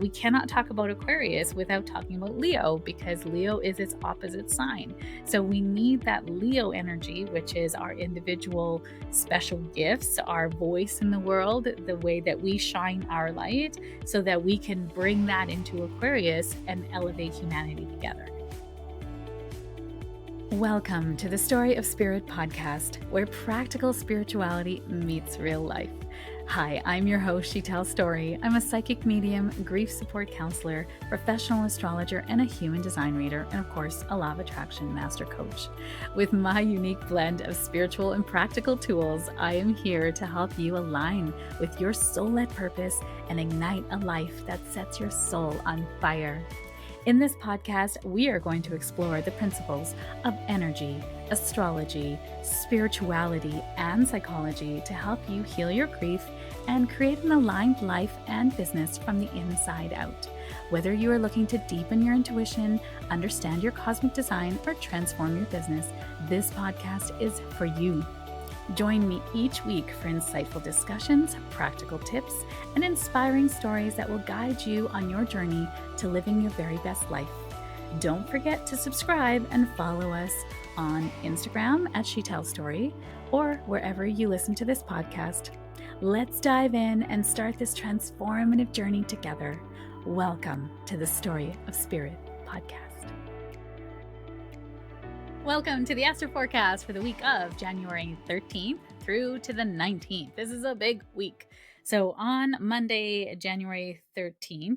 we cannot talk about Aquarius without talking about Leo, because Leo is its opposite sign. So we need that Leo energy, which is our individual special gifts, our voice in the world, the way that we shine our light, so that we can bring that into Aquarius and elevate humanity together. Welcome to the Story of Spirit podcast, where practical spirituality meets real life. Hi, I'm your host, She Tells Story. I'm a psychic medium, grief support counselor, professional astrologer, and a human design reader, and of course, a law of attraction master coach. With my unique blend of spiritual and practical tools, I am here to help you align with your soul-led purpose and ignite a life that sets your soul on fire. In this podcast, we are going to explore the principles of energy, astrology, spirituality, and psychology to help you heal your grief and create an aligned life and business from the inside out. Whether you are looking to deepen your intuition, understand your cosmic design, or transform your business, this podcast is for you. Join me each week for insightful discussions, practical tips, and inspiring stories that will guide you on your journey to living your very best life. Don't forget to subscribe and follow us on Instagram at She Tells Story or wherever you listen to this podcast. Let's dive in and start this transformative journey together. Welcome to the Story of Spirit podcast. Welcome to the Astro Forecast for the week of January 13th through to the 19th. This is a big week. So on Monday, January 13th,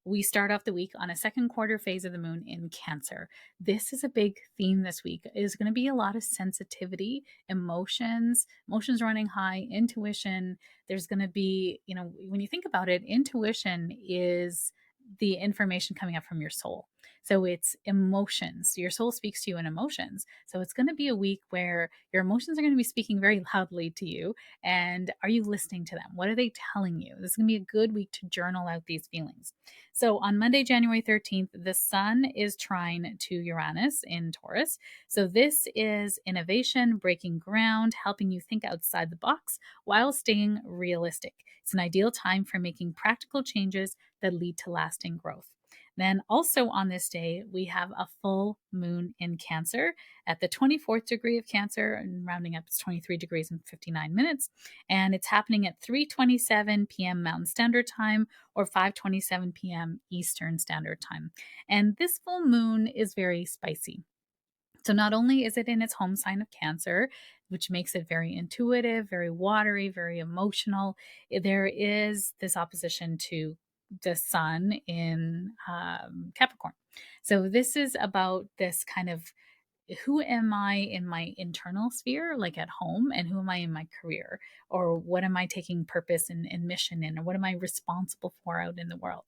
we start off the week on a second quarter phase of the moon in Cancer. This is a big theme this week. It is going to be a lot of sensitivity, emotions running high, intuition. There's going to be, when you think about it, intuition is the information coming up from your soul. So it's emotions. Your soul speaks to you in emotions. So it's going to be a week where your emotions are going to be speaking very loudly to you. And are you listening to them? What are they telling you? This is going to be a good week to journal out these feelings. So on Monday, January 13th, the sun is trine to Uranus in Taurus. So this is innovation, breaking ground, helping you think outside the box while staying realistic. It's an ideal time for making practical changes that lead to lasting growth. Then also on this day, we have a full moon in Cancer at the 24th degree of Cancer, and rounding up, it's 23 degrees and 59 minutes. And it's happening at 3:27 p.m. Mountain Standard Time or 5:27 p.m. Eastern Standard Time. And this full moon is very spicy. So not only is it in its home sign of Cancer, which makes it very intuitive, very watery, very emotional, there is this opposition to the sun in Capricorn. So this is about this kind of, who am I in my internal sphere, like at home, and who am I in my career? Or what am I taking purpose and mission in? Or what am I responsible for out in the world?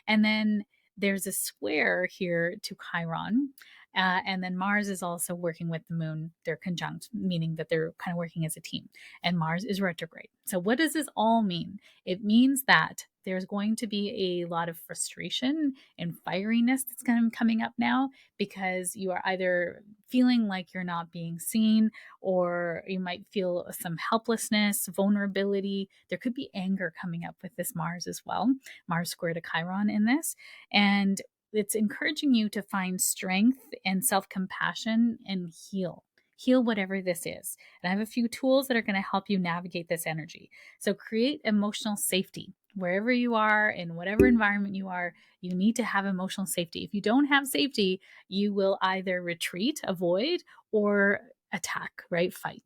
And then there's a square here to Chiron. And then Mars is also working with the moon. They're conjunct, meaning that they're kind of working as a team. And Mars is retrograde. So what does this all mean? It means that there's going to be a lot of frustration and fieriness that's kind of coming up now, because you are either feeling like you're not being seen, or you might feel some helplessness, vulnerability. There could be anger coming up with this Mars as well. Mars square to Chiron in this. And it's encouraging you to find strength and self-compassion and heal whatever this is. And I have a few tools that are going to help you navigate this energy. So create emotional safety. Wherever you are, in whatever environment you are, you need to have emotional safety. If you don't have safety, you will either retreat, avoid, or attack, right? Fight.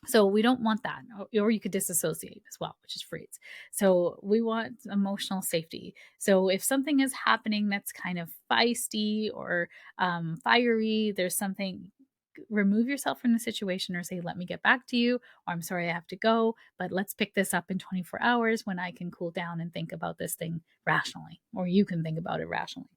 So we don't want that. Or you could disassociate as well, which is freeze. So we want emotional safety. So if something is happening that's kind of feisty or fiery, there's something, remove yourself from the situation or say, let me get back to you, or I'm sorry, I have to go, but let's pick this up in 24 hours when I can cool down and think about this thing rationally, or you can think about it rationally.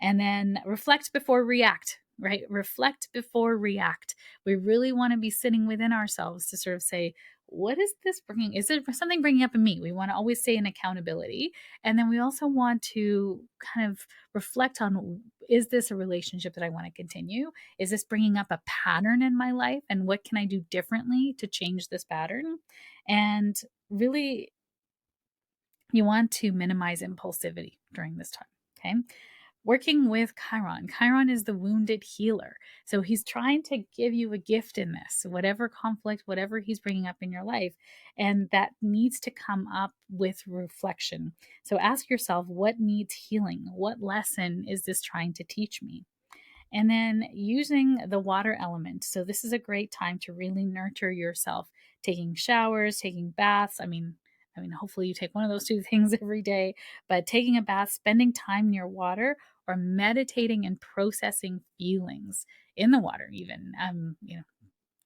And then reflect before react, right? Reflect before react. We really want to be sitting within ourselves to sort of say, what is this bringing? Is it something bringing up in me? We want to always say an accountability. And then we also want to kind of reflect on, is this a relationship that I want to continue? Is this bringing up a pattern in my life? And what can I do differently to change this pattern? And really You want to minimize impulsivity during this time. Okay. Working with Chiron. Chiron is the wounded healer. So he's trying to give you a gift in this, whatever conflict, whatever he's bringing up in your life. And that needs to come up with reflection. So ask yourself, what needs healing? What lesson is this trying to teach me? And then using the water element. So this is a great time to really nurture yourself, taking showers, taking baths. I mean, hopefully you take one of those two things every day, but taking a bath, spending time near water, or meditating and processing feelings in the water, even.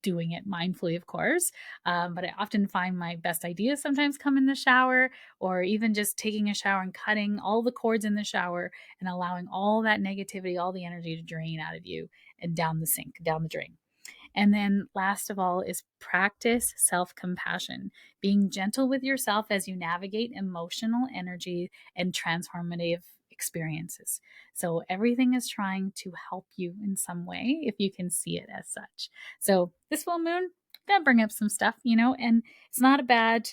Doing it mindfully, of course. But I often find my best ideas sometimes come in the shower, or even just taking a shower and cutting all the cords in the shower and allowing all that negativity, all the energy to drain out of you and down the sink, down the drain. And then last of all is practice self compassion, being gentle with yourself as you navigate emotional energy and transformative experiences. So everything is trying to help you in some way if you can see it as such. So this full moon gonna bring up some stuff, and it's not a bad,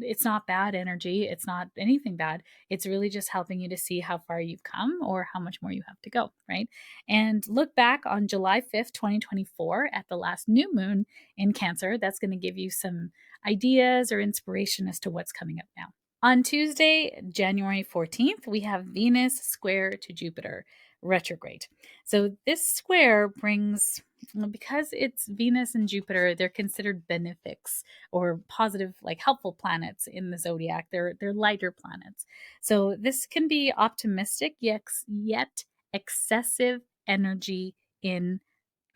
it's not bad energy. It's not anything bad. It's really just helping you to see how far you've come or how much more you have to go, right? And look back on July 5th, 2024, at the last new moon in Cancer. That's going to give you some ideas or inspiration as to what's coming up now. On Tuesday, January 14th, we have Venus square to Jupiter retrograde. So this square brings, because it's Venus and Jupiter, they're considered benefics or positive, like helpful planets in the zodiac. They're lighter planets. So this can be optimistic, yet excessive energy in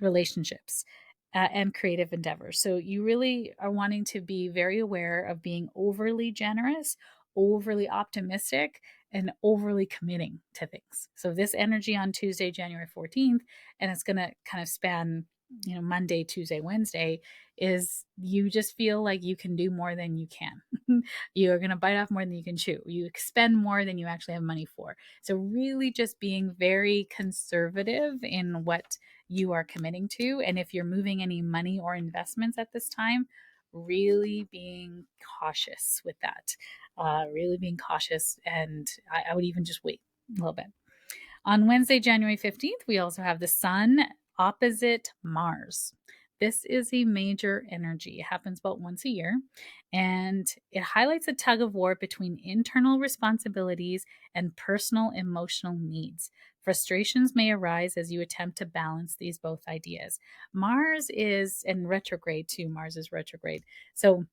relationships and creative endeavors. So you really are wanting to be very aware of being overly generous, overly optimistic, and overly committing to things. So this energy on Tuesday, January 14th, and it's going to kind of span, Monday, Tuesday, Wednesday, is you just feel like you can do more than you can. You're going to bite off more than you can chew. You expend more than you actually have money for. So really just being very conservative in what you are committing to. And if you're moving any money or investments at this time, really being cautious with that. Really being cautious. And I would even just wait a little bit. On Wednesday, January 15th, we also have the Sun opposite Mars. This is a major energy. It happens about once a year, and it highlights a tug of war between internal responsibilities and personal emotional needs. Frustrations may arise as you attempt to balance these both ideas. Mars is in retrograde too. Mars is retrograde. So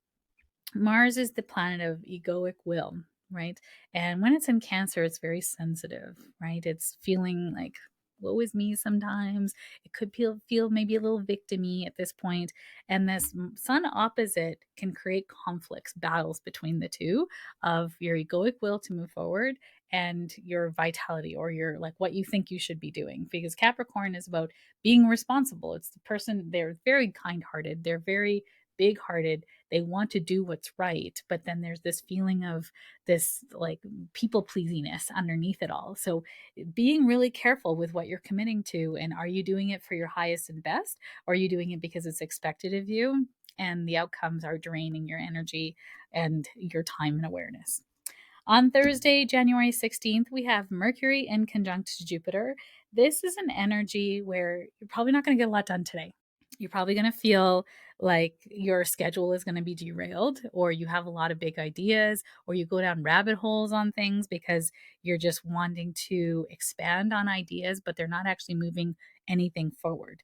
Mars is the planet of egoic will, right? And when it's in Cancer, it's very sensitive, right? It's feeling like, woe is me sometimes. It could feel maybe a little victim-y at this point. And this Sun opposite can create conflicts, battles between the two of your egoic will to move forward and your vitality, or your like what you think you should be doing. Because Capricorn is about being responsible. It's the person, they're very kind-hearted, they're very big-hearted, they want to do what's right, but then there's this feeling of this like people pleasiness underneath it all. So being really careful with what you're committing to, and are you doing it for your highest and best, or are you doing it because it's expected of you and the outcomes are draining your energy and your time and awareness. On Thursday, January 16th, we have Mercury in conjunct Jupiter. This is an energy where you're probably not going to get a lot done today. You're probably going to feel like your schedule is going to be derailed, or you have a lot of big ideas, or you go down rabbit holes on things because you're just wanting to expand on ideas, but they're not actually moving anything forward.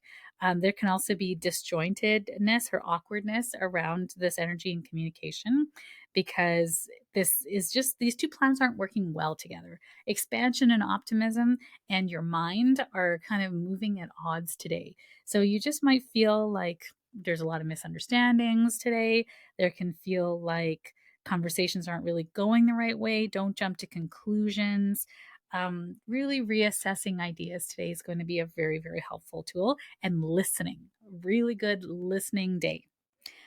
There can also be disjointedness or awkwardness around this energy and communication, because this is just, these two planets aren't working well together. Expansion and optimism and your mind are kind of moving at odds today. So you just might feel like there's a lot of misunderstandings today. There can feel like conversations aren't really going the right way. Don't jump to conclusions. Really reassessing ideas today is going to be a very, very helpful tool. And listening, really good listening day.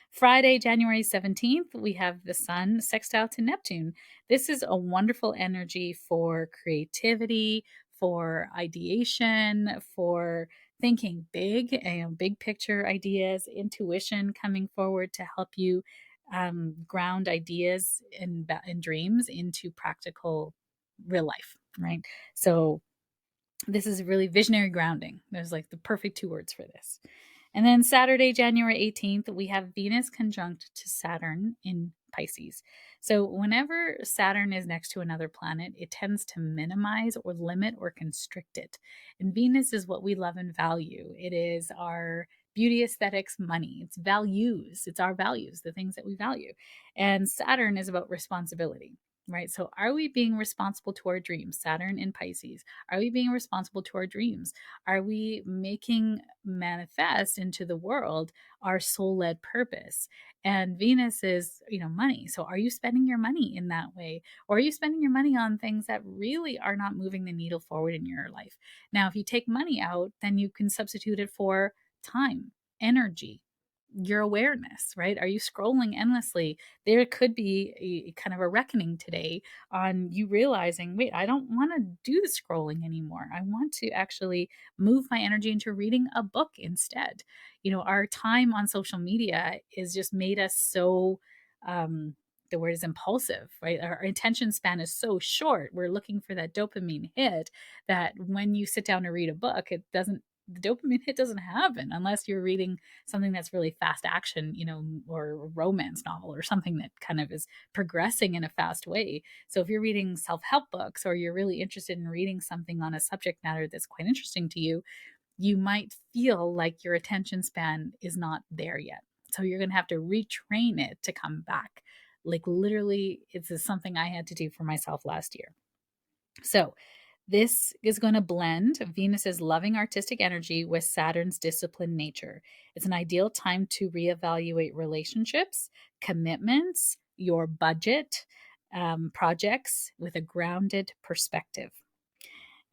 Friday, January 17th, we have the Sun sextile to Neptune. This is a wonderful energy for creativity, for ideation, for thinking big, big picture ideas, intuition coming forward to help you ground ideas and dreams into practical real life, right? So this is really visionary grounding. There's like the perfect two words for this. And then Saturday, January 18th, we have Venus conjunct to Saturn in Pisces. So whenever Saturn is next to another planet, it tends to minimize or limit or constrict it. And Venus is what we love and value. It is our beauty, aesthetics, money. It's values. It's our values, the things that we value. And Saturn is about responsibility. Right. So, are we being responsible to our dreams? Saturn in Pisces. Are we being responsible to our dreams? Are we making manifest into the world our soul-led purpose? And Venus is, money. So are you spending your money in that way? Or are you spending your money on things that really are not moving the needle forward in your life? Now, if you take money out, then you can substitute it for time, energy, your awareness, right? Are you scrolling endlessly? There could be a kind of a reckoning today on you realizing, wait, I don't want to do the scrolling anymore. I want to actually move my energy into reading a book instead. Our time on social media is just made us so the word is impulsive, right? Our attention span is so short. We're looking for that dopamine hit that when you sit down to read a book, the dopamine hit doesn't happen unless you're reading something that's really fast action, or a romance novel or something that kind of is progressing in a fast way. So if you're reading self-help books or you're really interested in reading something on a subject matter that's quite interesting to you, you might feel like your attention span is not there yet. So you're going to have to retrain it to come back. Like literally, it's something I had to do for myself last year. So this is going to blend Venus's loving artistic energy with Saturn's disciplined nature. It's an ideal time to reevaluate relationships, commitments, your budget, projects with a grounded perspective.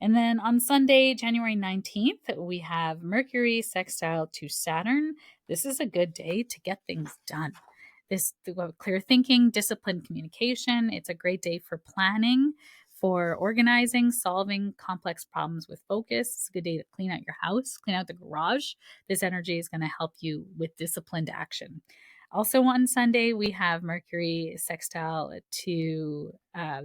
And then on Sunday, January 19th, we have Mercury sextile to Saturn. This is a good day to get things done. This clear thinking, disciplined communication. It's a great day for planning, for organizing, solving complex problems with focus. It's a good day to clean out your house, clean out the garage. This energy is going to help you with disciplined action. Also on Sunday, we have Mercury sextile to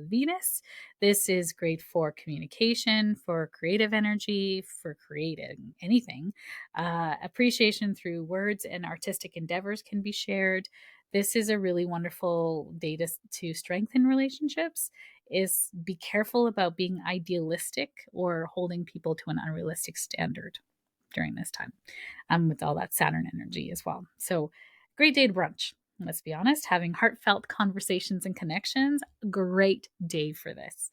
Venus. This is great for communication, for creative energy, for creating anything. Appreciation through words and artistic endeavors can be shared. This is a really wonderful day to strengthen relationships. Is be careful about being idealistic or holding people to an unrealistic standard during this time, with all that Saturn energy as well. So, great day to brunch. Let's be honest, having heartfelt conversations and connections, great day for this.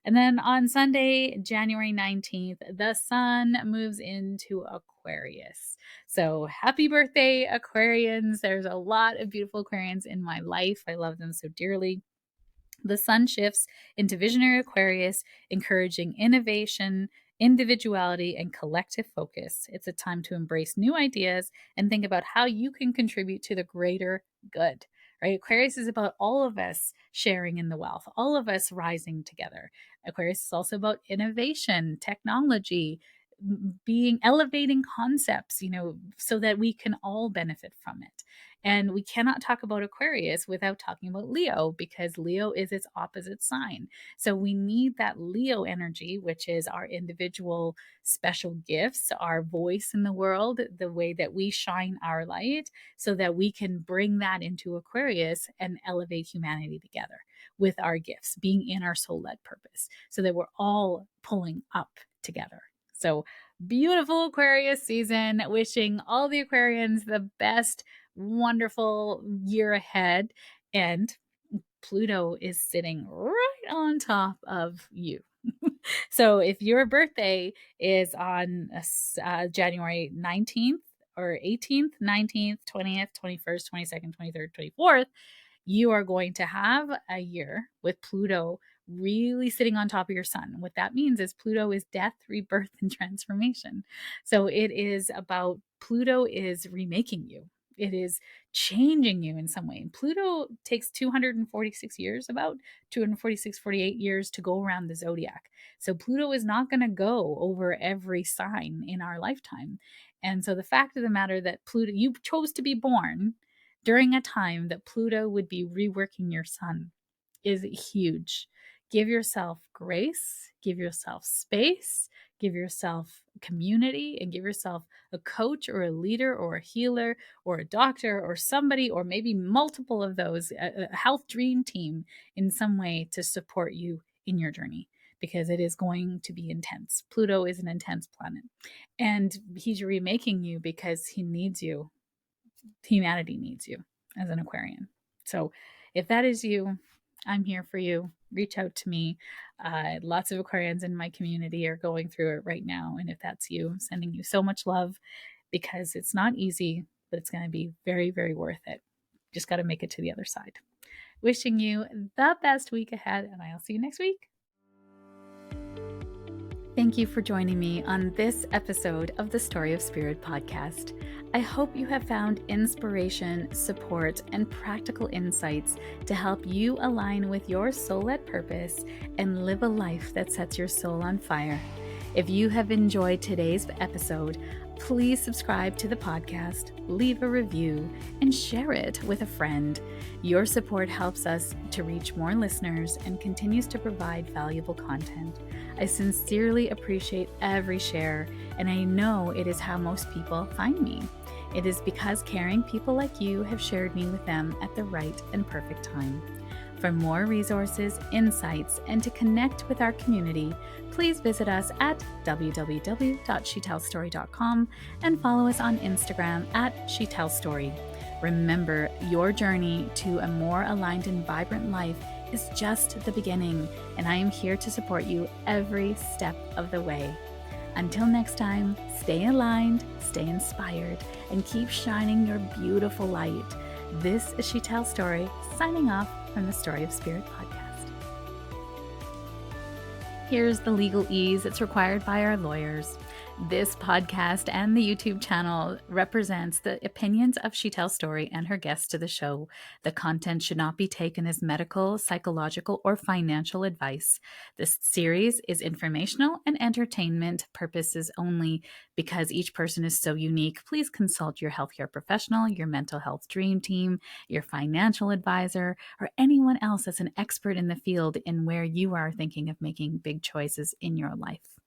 And then on Sunday, January 19th, the sun moves into Aquarius. So happy birthday, Aquarians. There's a lot of beautiful Aquarians in my life. I love them so dearly. The sun shifts into visionary Aquarius, encouraging innovation, individuality, and collective focus. It's a time to embrace new ideas and think about how you can contribute to the greater good. Right? Aquarius is about all of us sharing in the wealth, all of us rising together. Aquarius is also about innovation, technology, being elevating concepts, so that we can all benefit from it. And we cannot talk about Aquarius without talking about Leo, because Leo is its opposite sign. So we need that Leo energy, which is our individual special gifts, our voice in the world, the way that we shine our light, so that we can bring that into Aquarius and elevate humanity together with our gifts, being in our soul-led purpose, so that we're all pulling up together. So beautiful Aquarius season. Wishing all the Aquarians the best wonderful year ahead. And Pluto is sitting right on top of you. So if your birthday is on January 19th or 18th, 19th, 20th, 21st, 22nd, 23rd, 24th, you are going to have a year with Pluto really sitting on top of your sun. What that means is Pluto is death, rebirth, and transformation. So it is about Pluto is remaking you. It is changing you in some way. And Pluto takes 246 years, about 246, 48 years to go around the zodiac. So Pluto is not going to go over every sign in our lifetime. And so the fact of the matter that Pluto, you chose to be born during a time that Pluto would be reworking your sun is huge. Give yourself grace, give yourself space, give yourself community, and give yourself a coach or a leader or a healer or a doctor or somebody, or maybe multiple of those, a health dream team in some way to support you in your journey, because it is going to be intense. Pluto is an intense planet, and he's remaking you because he needs you. Humanity needs you as an Aquarian. So if that is you, I'm here for you. Reach out to me. Lots of Aquarians in my community are going through it right now. And if that's you, I'm sending you so much love, because it's not easy, but it's going to be very, very worth it. Just got to make it to the other side. Wishing you the best week ahead, and I'll see you next week. Thank you for joining me on this episode of the Story of Spirit podcast. I hope you have found inspiration, support, and practical insights to help you align with your soul-led purpose and live a life that sets your soul on fire. If you have enjoyed today's episode, please subscribe to the podcast, leave a review, and share it with a friend. Your support helps us to reach more listeners and continues to provide valuable content. I sincerely appreciate every share, and I know it is how most people find me. It is because caring people like you have shared me with them at the right and perfect time. For more resources, insights, and to connect with our community, please visit us at www.shetellstory.com and follow us on Instagram at shetellstory. Remember, your journey to a more aligned and vibrant life is just the beginning, and I am here to support you every step of the way. Until next time, stay aligned, stay inspired, and keep shining your beautiful light. This is She Tells Story, signing off from the Story of Spirit podcast. Here's the legalese that's required by our lawyers. This podcast and the YouTube channel represents the opinions of She Tells Story and her guests to the show. The content should not be taken as medical, psychological, or financial advice. This series is informational and entertainment purposes only. Because each person is so unique, please consult your healthcare professional, your mental health dream team, your financial advisor, or anyone else that's an expert in the field in where you are thinking of making big choices in your life.